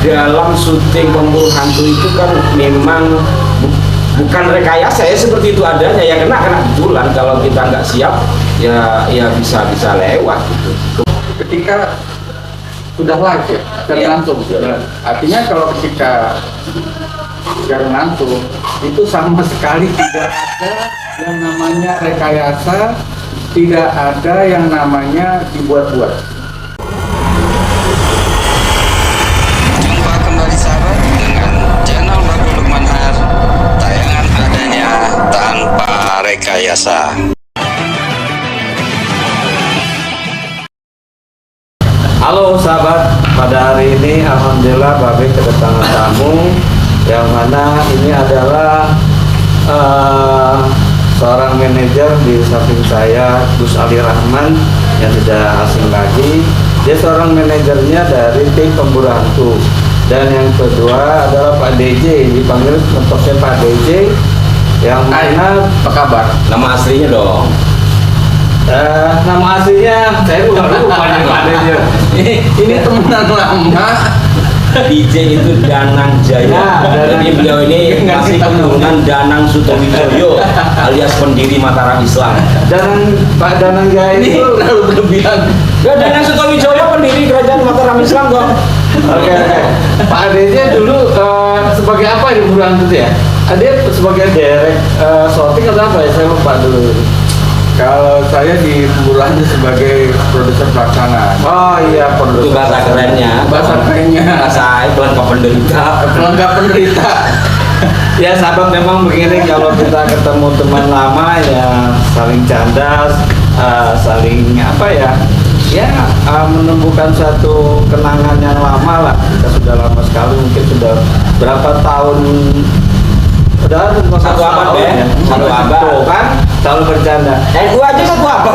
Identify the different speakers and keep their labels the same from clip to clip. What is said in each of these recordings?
Speaker 1: dalam syuting pemburu hantu itu kan memang bukan rekayasa ya, seperti itu adanya ya, kena kebetulan. Kalau kita nggak siap ya bisa lewat gitu.
Speaker 2: Ketika sudah live ya, secara langsung. Artinya kalau ketika secara langsung itu sama sekali tidak ada yang namanya rekayasa, tidak ada yang namanya dibuat-buat.
Speaker 3: Jumpa kembali sahabat dengan channel Bagus Lukman Har, tayangan adanya tanpa rekayasa.
Speaker 4: Halo sahabat, pada hari ini alhamdulillah Babe kedatangan tamu yang mana ini adalah seorang manajer di samping saya, Gus Ali Rahman, yang tidak asing lagi. Dia seorang manajernya dari tim pemburu hantu. Dan yang kedua adalah Pak DJ, dipanggil mentoknya Pak DJ, yang mana
Speaker 2: Apa kabar?
Speaker 1: Nama aslinya dong.
Speaker 4: nama aslinya saya lupa nih Pak DJ.
Speaker 2: Ini temenan lama.
Speaker 1: DJ itu Danang Jaya. Jadi beliau ini masih keturunan Danang Sutowijoyo alias pendiri Mataram Islam.
Speaker 4: Pak Danang Jaya
Speaker 2: Ini
Speaker 4: itu
Speaker 2: terlalu berlebihan.
Speaker 1: Ya, Danang Sutowijoyo pendiri kerajaan Mataram Islam kok.
Speaker 4: Oke. Pak DJ dulu sebagai apa di pemburu hantu ya? Dia sebagai direct shooting atau apa ya? Saya lupa dulu.
Speaker 2: Kalau saya di pemburu hantu sebagai produser pelaksana.
Speaker 4: Oh iya,
Speaker 1: Itu bahasa kerennya.
Speaker 2: Bahasa kerennya.
Speaker 1: Bahasa pelengkap penderita.
Speaker 2: Pelengkap penderita.
Speaker 4: Ya sahabat, memang begini kalau kita ketemu teman lama ya saling canda, saling apa ya? Ya menemukan suatu kenangan yang lama lah. Kita sudah lama sekali, mungkin sudah berapa tahun. Udah
Speaker 1: Satu abad ya, satu abad.
Speaker 4: Tuh, kan selalu bercanda.
Speaker 1: Gua aja satu abad.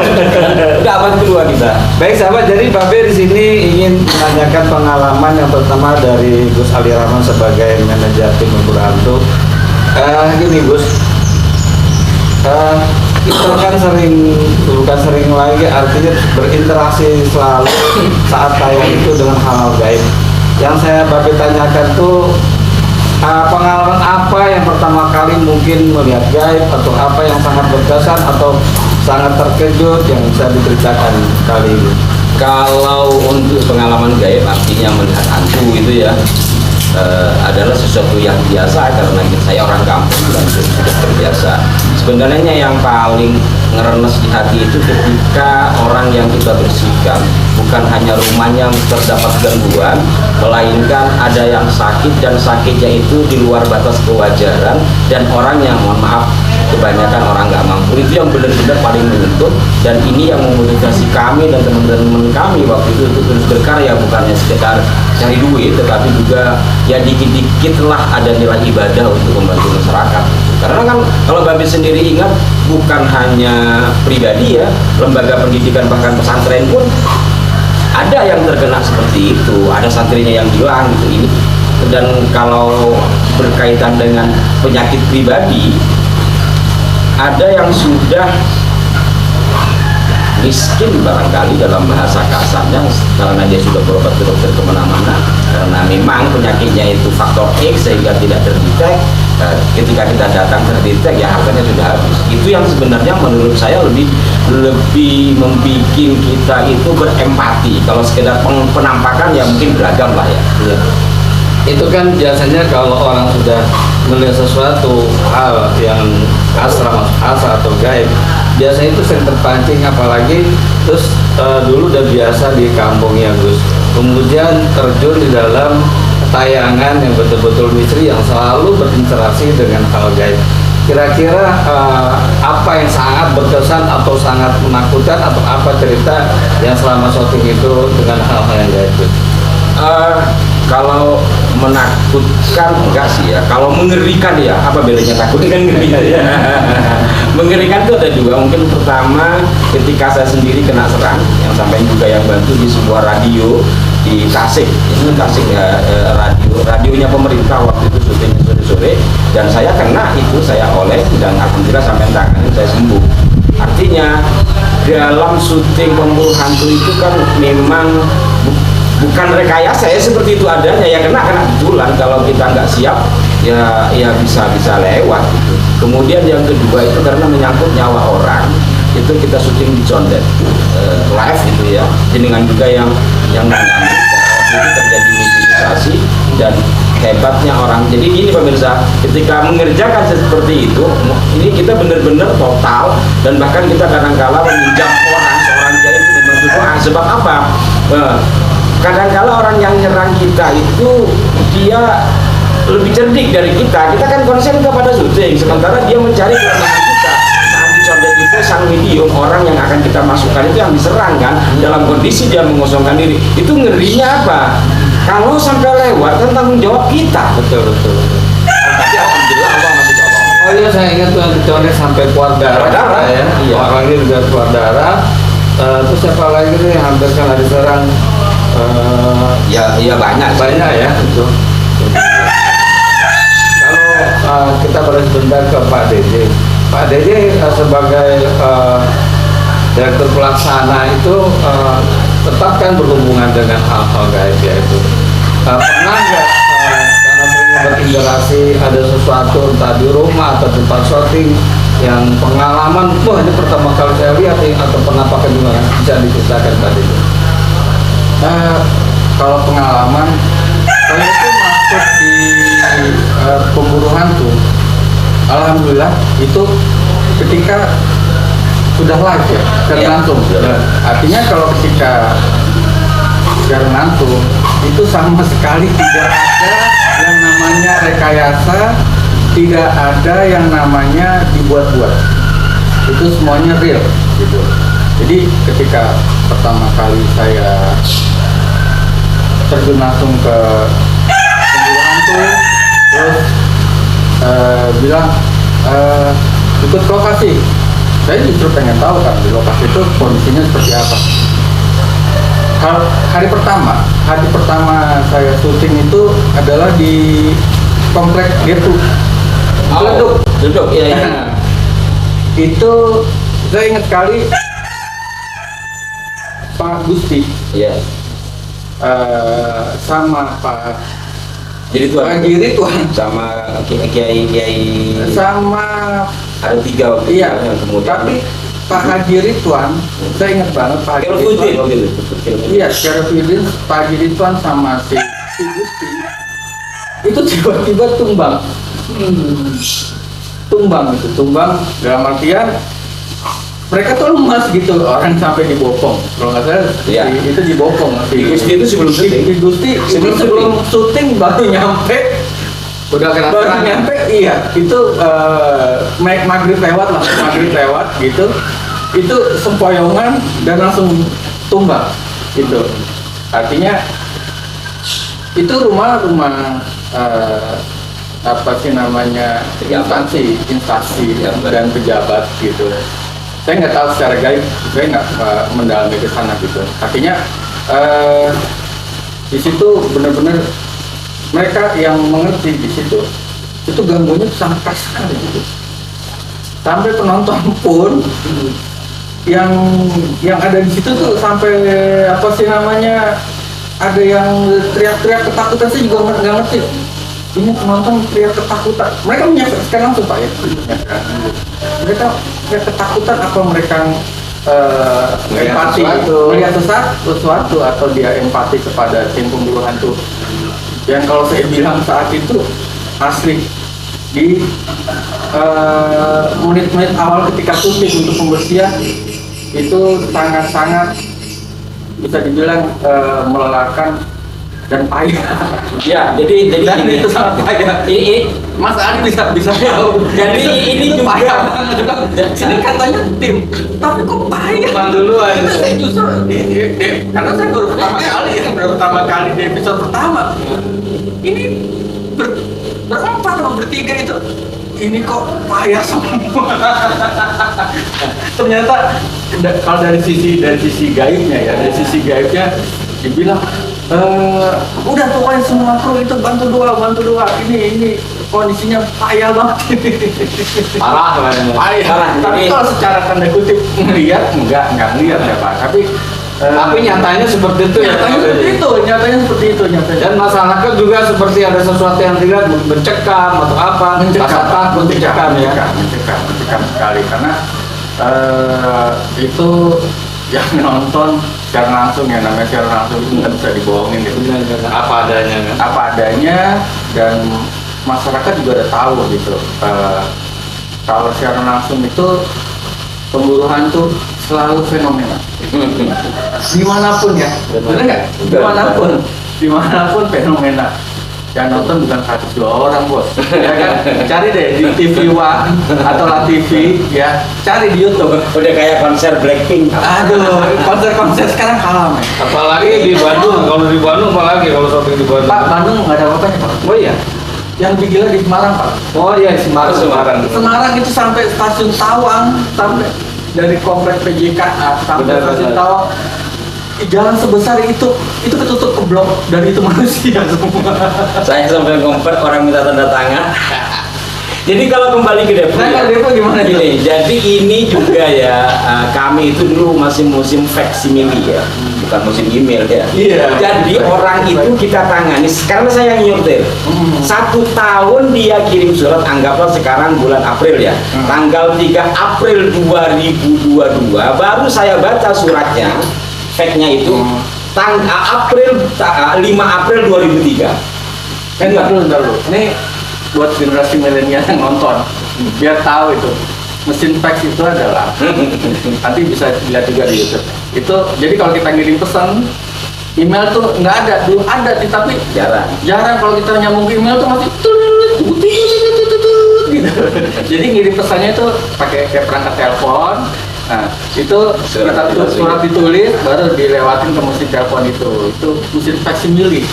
Speaker 1: Udah abad kedua kita.
Speaker 4: Baik sahabat, jadi Babe di sini ingin menanyakan pengalaman yang pertama dari Gus Ali Rahman sebagai manajer tim pemburu hantu. Gini Gus, kita kan bukan sering lagi, artinya berinteraksi selalu saat tayang itu dengan hal-hal gaib. Yang saya Babe tanyakan tuh pengalaman apa yang pertama kali mungkin melihat gaib, atau apa yang sangat berkesan atau sangat terkejut yang bisa diceritakan kali ini?
Speaker 1: Kalau untuk pengalaman gaib artinya melihat hantu itu ya adalah sesuatu yang biasa karena saya orang kampung dan sudah terbiasa. Sebenarnya yang paling ngerenes di hati itu ketika orang yang kita bersihkan bukan hanya rumahnya terdapat gangguan, melainkan ada yang sakit dan sakitnya itu di luar batas kewajaran, dan orang yang mohon maaf kebanyakan orang nggak mampu. Itu yang benar-benar paling menyentuh, dan ini yang memotivasi kami dan teman-teman kami waktu itu untuk terus berkarya, bukannya sekedar cari duit, tetapi juga ya dikit-dikit lah ada nilai ibadah untuk membantu masyarakat. Karena kan kalau Babe sendiri ingat, bukan hanya pribadi ya, lembaga pendidikan bahkan pesantren pun ada yang terkena seperti itu, ada santrinya yang hilang gitu ini. Dan kalau berkaitan dengan penyakit pribadi, ada yang sudah miskin barangkali dalam bahasa kasarnya karena dia sudah berobat ke dokter kemana-mana, karena memang penyakitnya itu faktor X sehingga tidak terdetek. Ketika kita datang terdetek ya harganya sudah habis. Itu yang sebenarnya menurut saya lebih membuat kita itu berempati. Kalau sekedar penampakan ya mungkin beragam lah ya.
Speaker 4: Itu kan biasanya kalau orang sudah melihat sesuatu hal yang asal atau gaib, biasanya itu sering terpancing, apalagi terus dulu udah biasa di kampung ya Gus, kemudian terjun di dalam tayangan yang betul-betul misteri yang selalu berinteraksi dengan hal gaib. Kira-kira apa yang sangat berkesan atau sangat menakutkan, atau apa cerita yang selama syuting itu dengan hal-hal yang gaib?
Speaker 1: Kalau menakutkan enggak sih ya, kalau mengerikan ya, apa bedanya takut dengan mengerikan ya? Mengerikan itu ada dua, mungkin pertama ketika saya sendiri kena serang, yang sampai juga yang bantu di sebuah radio di Tasik, itu Tasik ya, radionya pemerintah waktu itu syuting sore-sore, dan saya kena itu, saya oleh, dan alhamdulillah sampai tangan saya sembuh. Artinya dalam syuting pemburu hantu itu kan memang bukan rekayasa ya, seperti itu adanya ya, kena betulan. Kalau kita nggak siap ya bisa lewat gitu. Kemudian yang kedua itu karena menyangkut nyawa orang, itu kita syuting di Condet live gitu ya, dengan juga yang menangani. Itu terjadi mobilisasi dan hebatnya orang. Jadi gini pemirsa, ketika mengerjakan seperti itu, ini kita benar-benar total, dan bahkan kita kadang-kala meminjam orang, seorang kiai itu membantu doa. Sebab apa? Kadang-kala orang yang nyerang kita itu dia lebih cerdik dari kita. Kita kan konsen kepada syuting, sementara dia mencari kelemahan kita. Saat dicondet itu sang medium, orang yang akan kita masukkan itu yang diserang kan, dalam kondisi dia mengosongkan diri. Itu ngerinya apa? Kalau sampai lewat kan tanggung jawab kita.
Speaker 4: Betul.
Speaker 1: Tapi alhamdulillah Allah masih tolong.
Speaker 4: Oh iya, saya ingat tuh yang dicondet sampai keluar darah ya.
Speaker 1: Iya.
Speaker 4: Orangnya juga keluar darah. Terus siapa lagi tuh yang hampir kena diserang?
Speaker 1: Ya banyak
Speaker 4: Ya itu. Kalau kita balik sebentar ke Pak Dede. Pak Dede sebagai direktur pelaksana itu tetap kan berhubungan dengan hal-hal gaib ya itu. Pernah nggak karena sering berinteraksi ada sesuatu entah di rumah atau tempat syuting yang pengalaman, wah ini pertama kali saya lihat nih, atau pernah pakai gimana, bisa diceritakan tadi itu?
Speaker 2: Kalau pengalaman, saya itu masuk di pemburu hantu. Alhamdulillah itu ketika sudah live ya, secara langsung. Artinya kalau ketika secara langsung itu sama sekali tidak ada yang namanya rekayasa, tidak ada yang namanya dibuat-buat. Itu semuanya real gitu. Jadi ketika pertama kali saya terjun langsung ke pemburu hantu, terus bilang ikut ke lokasi. Saya justru pengen tahu kan di lokasi itu kondisinya seperti apa. Hari pertama saya syuting itu adalah di komplek Getu.
Speaker 1: Duduk ya.
Speaker 2: Itu saya ingat sekali Pak Gusti
Speaker 1: Iya.
Speaker 2: sama Pak
Speaker 1: Jadi
Speaker 2: Ridwan
Speaker 1: sama kiai
Speaker 2: sama
Speaker 1: ada 3 waktu itu
Speaker 2: iya,
Speaker 1: yang kemudian.
Speaker 2: tapi Pak Haji Ridwan, saya ingat banget Pak Haji
Speaker 1: Syarifudin
Speaker 2: Ridwan.
Speaker 1: waktu itu.
Speaker 2: Iya, Syarifudin, Pak Haji Ridwan sama si Gusti itu tiba-tiba tumbang. Tumbang dalam artian mereka tuh lemas gitu, orang sampai dibopong. Kalau nggak salah,
Speaker 1: Iya.
Speaker 2: itu dibopong.
Speaker 1: Di Gusti itu sebelum syuting.
Speaker 2: Di Gusti sebelum syuting baru nyampe.
Speaker 4: Udah kena
Speaker 2: Baru
Speaker 4: serang.
Speaker 2: nyampe, iya. Itu maghrib lewat gitu. Itu sempoyongan dan langsung tumbang gitu. Artinya itu rumah apa sih namanya, instansi dan pejabat gitu. Saya nggak tahu secara gaib, saya nggak mendalami ke sana gitu. Artinya di situ benar-benar mereka yang mengerti di situ, itu gangguannya sangat keras sekali gitu. Sampai penonton pun yang ada di situ tuh sampai apa sih namanya, ada yang teriak-teriak ketakutan. Saya juga nggak ngerti. Ini penonton teriak ketakutan. Mereka menyaksikan langsung Pak ya. Mereka ketakutan apa mereka empati melihat sesuatu atau dia empati kepada tim pemburu hantu. Yang kalau saya bilang saat itu asli di menit-menit awal ketika syuting untuk pembersihan itu sangat-sangat bisa dibilang melelahkan dan payah.
Speaker 1: Ya, jadi
Speaker 2: Dan
Speaker 1: gini.
Speaker 2: itu sangat payah. Mas Ali bisa tahu.
Speaker 1: Jadi ini juga
Speaker 2: payah banget. Ini katanya tim, tapi kok payah?
Speaker 4: Duluan.
Speaker 2: Saya justru karena saya baru pertama kali di episode pertama. Ini berempat atau bertiga itu. Ini kok payah semua. Ternyata kalau dari sisi gaibnya ya, dari sisi gaibnya dibilang udah pokoknya semua kru itu bantu doa. Ini kondisinya payah banget.
Speaker 4: Parah kan?
Speaker 2: Payah. Tapi
Speaker 1: Jadi-
Speaker 2: kalau secara tanda kutip ngelihat enggak ngelihat ya Pak. Tapi
Speaker 4: Tapi nyatanya seperti itu
Speaker 2: nyatanya seperti itu.
Speaker 4: Dan masyarakat juga seperti ada sesuatu yang tidak mencekam atau apa, rasa takut mencekam ya.
Speaker 2: Mencekam sekali karena itu yang nonton secara langsung ya, namanya secara langsung itu nggak bisa dibohongin gitu.
Speaker 4: Apa adanya kan?
Speaker 2: Apa adanya, dan masyarakat juga udah tahu gitu. Kalau secara langsung itu pemburuan tuh selalu fenomena. Dimanapun ya, bener nggak? Dimanapun fenomena. Yang nonton bukan 1-2 orang bos, ya kan? Cari deh di TV One atau La TV, ya cari di YouTube.
Speaker 1: Udah kayak konser Blackpink.
Speaker 2: Aduh, konser sekarang kalah men.
Speaker 4: Apalagi di Bandung, kalau di Bandung apalagi kalau shopping di Bandung.
Speaker 2: Pak, Bandung nggak ada apa-apanya Pak.
Speaker 4: Oh iya.
Speaker 2: Yang lebih gila di Semarang Pak.
Speaker 4: Oh iya, Semarang.
Speaker 2: Semarang itu sampai stasiun Tawang, sampai dari komplek PJKA sampai
Speaker 4: Benar,
Speaker 2: stasiun
Speaker 4: benar.
Speaker 2: Tawang. Jalan sebesar itu ketutup ke blok, dan itu manusia semua.
Speaker 1: Saya sampai ngompet orang minta tanda tangan. Jadi kalau kembali ke Depok,
Speaker 2: Nah, kalau Depok gimana,
Speaker 1: Gini, jadi ini juga ya, kami itu dulu masih musim facsimile ya, bukan musim email ya.
Speaker 2: Iya.
Speaker 1: Jadi orang itu kita tangani, karena saya yang nyetir. 1 tahun dia kirim surat, anggaplah sekarang bulan April ya, tanggal 3 April 2022, baru saya baca suratnya, fact-nya itu, April 5 April 2003.
Speaker 2: Bentar dulu. Ini buat generasi milenial yang nonton, biar tahu itu mesin fax itu adalah, nanti bisa dilihat juga di YouTube. Itu jadi kalau kita ngirim pesan email tuh nggak ada, dulu ada tapi jarang kalau kita nyambung ke email tuh masih gitu. Jadi ngirim pesannya itu pakai kayak perangkat telepon. Nah, itu surat ditulis baru dilewatin ke mesin telepon itu mesin facsimile.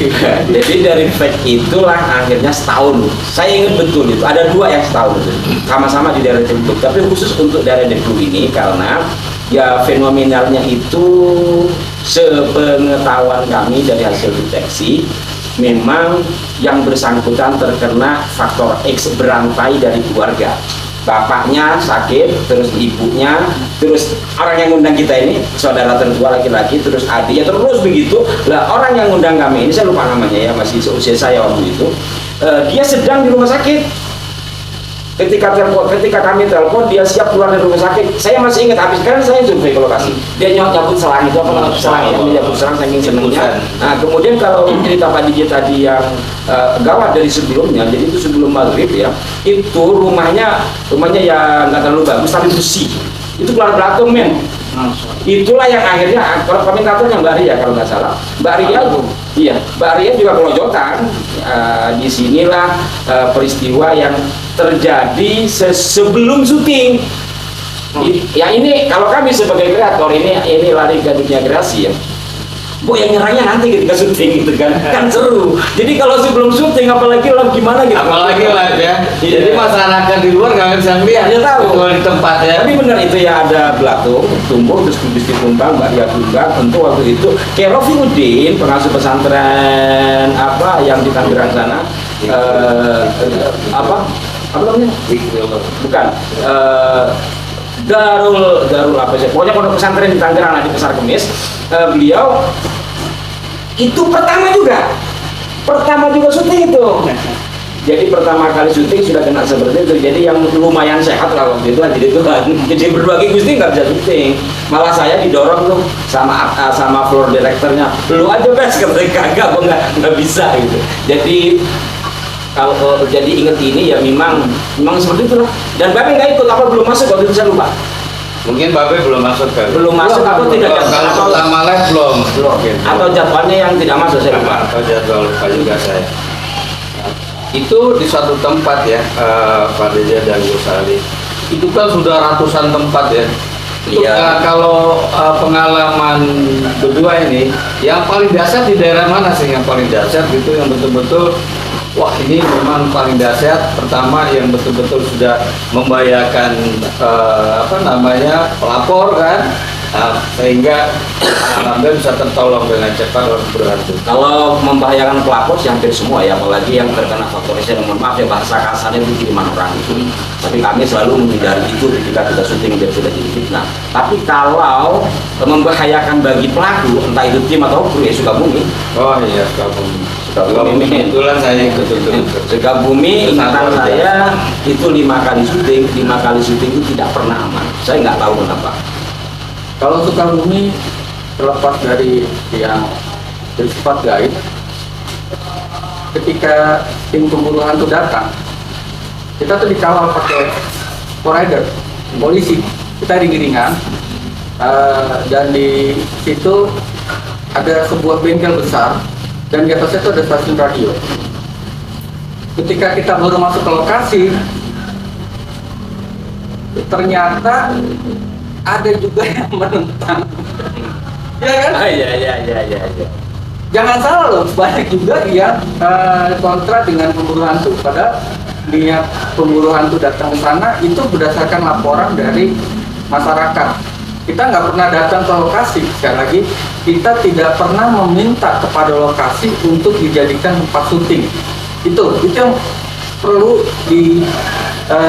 Speaker 1: Jadi dari fact itulah akhirnya setahun. Saya ingat betul itu ada 2 yang setahun itu. Sama-sama di daerah Depok. Tapi khusus untuk daerah Depok ini karena ya fenomenalnya itu sepengetahuan kami dari hasil deteksi, memang yang bersangkutan terkena faktor X, berantai dari keluarga. Bapaknya sakit, terus ibunya, terus orang yang ngundang kita ini saudara tertua laki-laki, terus adiknya, terus begitu. Lah orang yang ngundang kami ini saya lupa namanya ya, masih seusia saya waktu itu. Dia sedang di rumah sakit. Ketika kami telepon, dia siap keluar dari rumah sakit. Saya masih ingat, habis kan saya survei ke lokasi. Dia nyabut selang itu apa? Selang ya, dia nyabut selang saking senengnya. Nah kemudian kalau cerita Pak DJ tadi yang gawat dari sebelumnya, jadi itu sebelum maghrib ya, itu rumahnya ya nggak terlalu bagus tapi besi. Itu keluar belatung men. Itulah yang akhirnya kalau komentatornya Mbak Ria kalau nggak salah, Mbak Ria juga kelojotan. Disinilah peristiwa yang terjadi sebelum syuting. Ya ini kalau kami sebagai kreator ini lari ke dunia kreasi ya. Bu yang nyerangnya nanti ketika syuting gitu kan seru. Jadi kalau sebelum syuting apalagi live gimana gitu.
Speaker 4: Apalagi live ya. Jadi masyarakat di luar nggak bisa lihat.
Speaker 1: Dia tahu
Speaker 4: kalau di tempat ya.
Speaker 1: Tapi benar itu ya, ada belatung tumbuh terus kubis ditumbang, Mbak Ria juga tentu waktu itu. Kayak Rofi Udin, pengasuh pesantren apa yang di Tangerang sana, apa namanya? Bukan. Darul apa sih? Pokoknya pondok pesantren di Tangerang di Pasar Kemis. Beliau itu pertama juga syuting itu. Jadi pertama kali syuting sudah kena seperti itu. Jadi yang lumayan sehat lah waktu itu jadi Tuhan. Jadi berbagi Gusti nggak bisa syuting. Malah saya didorong tuh sama floor directornya. Lu aja bes, katanya kagak, gua nggak bisa gitu. Jadi kalau jadi inget ini ya memang seperti itulah. Dan Babe nggak ikut apa belum masuk waktu itu saya lupa.
Speaker 4: Mungkin Babe belum masuk kan?
Speaker 1: Belum masuk atau tidak
Speaker 4: Kalau pertama live belum.
Speaker 1: Atau jadwalnya yang tidak masuk saya lupa.
Speaker 4: Atau jadwal lupa juga saya. Itu di suatu tempat ya, Pak Deja dan Gus Ali. Itu kan sudah ratusan tempat ya.
Speaker 1: Iya.
Speaker 4: Kalau pengalaman berdua ini, yang paling dahsyat di daerah mana sih yang paling dahsyat gitu, yang betul-betul wah ini memang paling dahsyat. Pertama yang betul-betul sudah membahayakan pelapor kan, sehingga alhamdulillah bisa tertolong dengan cepat oleh pembunuhan hantu.
Speaker 1: Kalau membahayakan pelapor sih hampir semua ya, apalagi yang terkena faktorisnya, mohon maaf ya bahasa kasarnya itu kiriman orang itu. Tapi kami selalu menghindari itu ketika kita syuting biar sudah jadi fitnah. Tapi kalau membahayakan bagi pelaku, entah itu tim atau kru ya Sukabumi.
Speaker 4: Oh iya, Sukabumi.
Speaker 1: Sukabumi.
Speaker 4: Kebetulan saya ikut itu.
Speaker 1: Sukabumi, ingatan saya itu 5 kali syuting itu tidak pernah aman. Saya nggak tahu kenapa.
Speaker 2: Kalau Sukabumi terlepas dari yang bersifat gaib, ketika tim pemburu hantu datang, kita tuh dikawal pakai rider, polisi. Kita ringan-ringan, dan di situ ada sebuah bengkel besar dan di atasnya itu ada stasiun radio. Ketika kita baru masuk ke lokasi, ternyata ada juga yang menentang. Ya kan?
Speaker 1: Iya.
Speaker 2: Jangan salah loh, banyak juga yang kontra dengan pemburu hantu. Padahal niat pemburu hantu datang ke sana itu berdasarkan laporan dari masyarakat. Kita nggak pernah datang ke lokasi. Sekali lagi, kita tidak pernah meminta kepada lokasi untuk dijadikan tempat syuting. Itu yang perlu dicamkan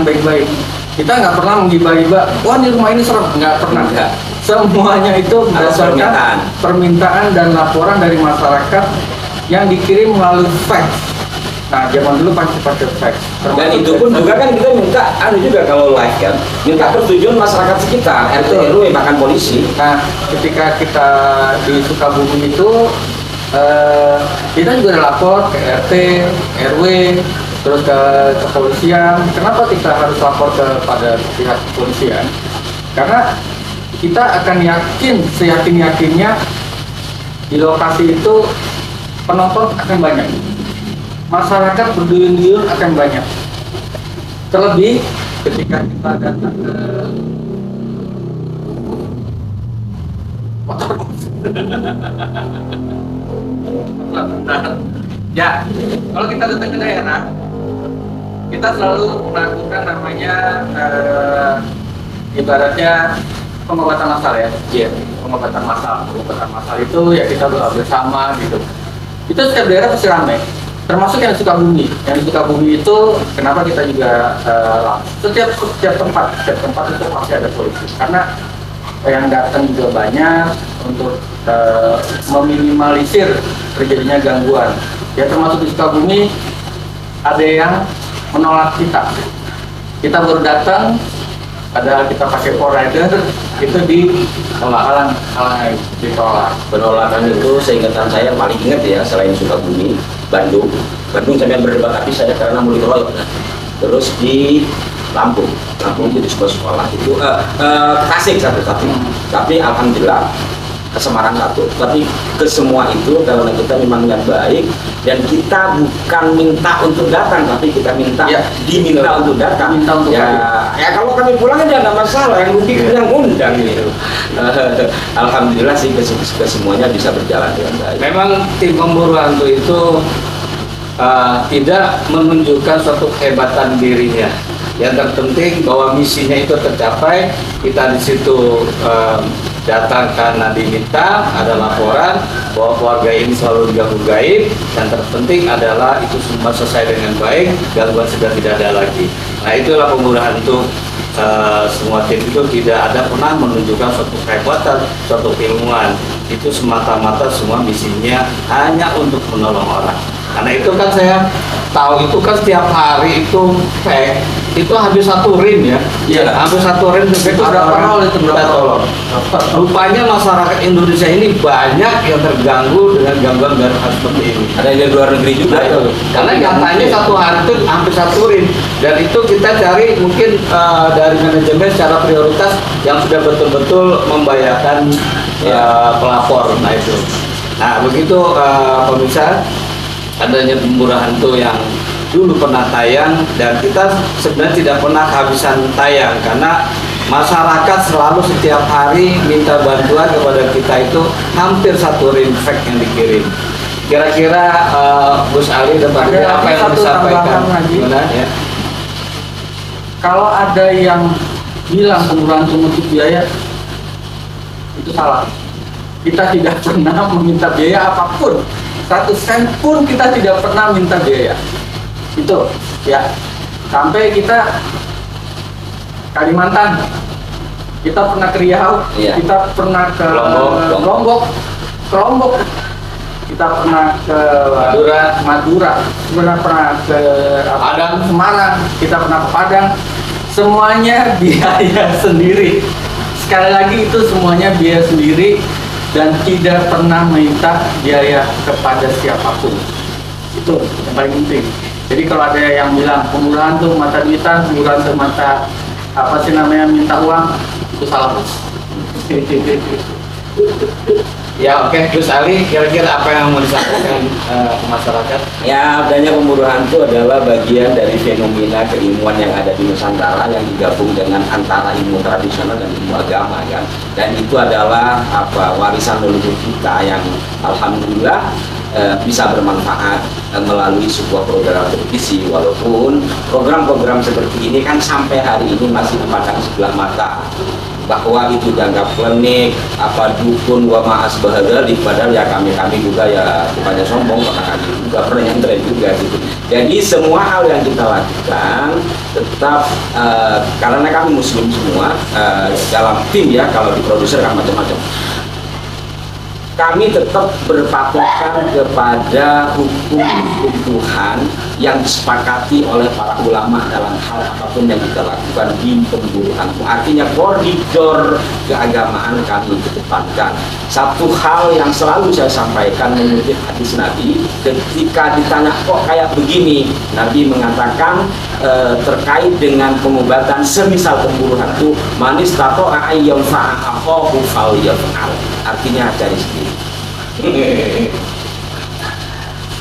Speaker 2: baik-baik. Kita nggak pernah menghibah-hibah, wah di rumah ini serem, nggak pernah.
Speaker 1: Enggak.
Speaker 2: Semuanya itu berdasarkan permintaan dan laporan dari masyarakat yang dikirim melalui fax. Nah, zaman dulu pasti pakai fax.
Speaker 1: Dan itu pun juga kan kita minta, juga kalau live kan, minta persetujuan masyarakat sekitar, RT RW bahkan polisi.
Speaker 2: Nah, ketika kita di Sukabumi itu, kita juga ada lapor ke RT, RW, terus ke kepolisian. Kenapa kita harus lapor kepada pihak kepolisian? Karena kita akan yakin, seyakin-yakinnya di lokasi itu penonton akan banyak, masyarakat berduyun-duyun akan banyak. Terlebih ketika kita datang ke ya, kalau kita datang ke daerah, kita selalu melakukan namanya ibaratnya pengobatan massal ya.
Speaker 1: Iya.
Speaker 2: Pengobatan massal itu ya kita doa bersama gitu. Itu setiap daerah pasti ramai, termasuk yang di Sukabumi. Yang di Sukabumi itu kenapa kita juga setiap tempat itu pasti ada polisi, karena yang datang juga banyak untuk meminimalisir terjadinya gangguan. Ya termasuk di Sukabumi ada yang menolak kita. Kita baru datang, padahal kita pakai rider itu ditolak.
Speaker 1: Penolakan itu seingetan saya paling ingat ya, selain Sukabumi, Bandung sampai berdebat habis saya karena mau dikeroyok. Terus di Lampung itu di sebuah sekolah itu Tasik satu, tapi alhamdulillah ke Semarang satu. Tapi ke semua itu karena kita memang niat baik dan kita bukan minta untuk datang, tapi kita minta diminta untuk datang. Ya kalau kami pulang aja nggak masalah, yang rugi yang undang gitu. Alhamdulillah sih kesemuanya bisa berjalan dengan baik.
Speaker 4: Memang tim pemburu hantu itu tidak menunjukkan suatu kehebatan dirinya. Yang terpenting bahwa misinya itu tercapai. Kita di situ datang karena diminta, ada laporan bahwa keluarga ini selalu diganggu gaib, dan terpenting adalah itu semua selesai dengan baik, gangguan sudah tidak ada lagi. Nah itulah pemburu hantu. Semua tim itu tidak ada pernah menunjukkan suatu kehebatan, suatu keilmuan. Itu semata-mata semua misinya hanya untuk menolong orang. Karena itu kan saya tahu itu kan setiap hari itu itu habis 1 rim ya.
Speaker 2: Iya.
Speaker 4: Habis 1 rim itu
Speaker 2: berapa hal itu berapa
Speaker 4: tolong. Rupanya masyarakat Indonesia ini banyak yang terganggu dengan gangguan seperti ini.
Speaker 1: Ada yang dari luar negeri juga itu.
Speaker 4: Karena nyatanya 1 hari itu hampir 1 rim, dan itu kita cari mungkin dari manajemen secara prioritas yang sudah betul-betul membahayakan pelapor. Nah itu. Nah begitu pemirsa, adanya pemburu hantu yang dulu pernah tayang, dan kita sebenarnya tidak pernah kehabisan tayang karena masyarakat selalu setiap hari minta bantuan kepada kita, itu hampir 1 rim fax yang dikirim. Kira-kira Gus Ali dan Pak
Speaker 2: Ada
Speaker 4: apa yang
Speaker 2: satu
Speaker 4: disampaikan?
Speaker 2: tambahan lagi.
Speaker 4: Gimana, ya?
Speaker 2: Kalau ada yang bilang pemburu hantu untuk biaya, itu salah. Kita tidak pernah meminta biaya apapun, 1 sen pun kita tidak pernah minta biaya. Itu ya, sampai kita Kalimantan, kita pernah ke Riau,
Speaker 1: Iya.
Speaker 2: kita pernah ke
Speaker 1: Lombok.
Speaker 2: Lombok, kita pernah ke Madura, pernah ke
Speaker 4: Padang.
Speaker 2: Semarang, kita pernah ke Padang. Semuanya biaya sendiri. Sekali lagi itu semuanya biaya sendiri dan tidak pernah minta biaya kepada siapapun. Itu yang paling penting. Jadi kalau ada yang bilang pemurahan tuh mata duitan, pemurahan tuh mata apa sih namanya minta uang, itu salah.
Speaker 4: Ya oke, Gus Ali, kira-kira apa yang mau disampaikan ke masyarakat?
Speaker 1: Ya, adanya pemburu hantu adalah bagian dari fenomena keilmuan yang ada di Nusantara yang digabung dengan antara ilmu tradisional dan ilmu agama kan. Dan itu adalah warisan leluhur kita yang alhamdulillah bisa bermanfaat melalui sebuah program televisi, walaupun program-program seperti ini kan sampai hari ini masih dipandang sebelah mata bahwa itu dianggap klinik, dukun, wa ma'as bahadali, padahal ya kami juga ya bukannya sombong, karena kami juga pernah nyentren juga gitu. Jadi semua hal yang kita lakukan tetap karena kami muslim semua dalam tim ya, kalau di produser kan macam-macam, kami tetap berpatokan kepada hukum Tuhan yang disepakati oleh para ulama dalam hal apapun yang kita lakukan di pemburu hantu. Artinya koridor keagamaan kami kedepankan. Satu hal yang selalu saya sampaikan mengutip hadis Nabi, ketika ditanya kok kayak begini, Nabi mengatakan terkait dengan pengobatan semisal pemburu hantu, manis tato ayyam fa'ahu falyaf'al. Artinya dari sini.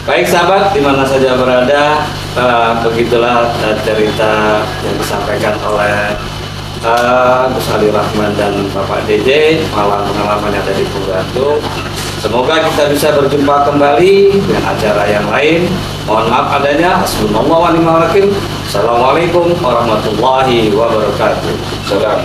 Speaker 4: Baik sahabat, di mana saja berada, begitulah cerita yang disampaikan oleh Gus Ali Rahman dan Bapak DJ, pengalaman yang ada di Pemburu Hantu. Semoga kita bisa berjumpa kembali dengan acara yang lain. Mohon maaf adanya. Hasbunallah wa ni'mal wakil. Assalamualaikum warahmatullahi wabarakatuh.
Speaker 1: Salam.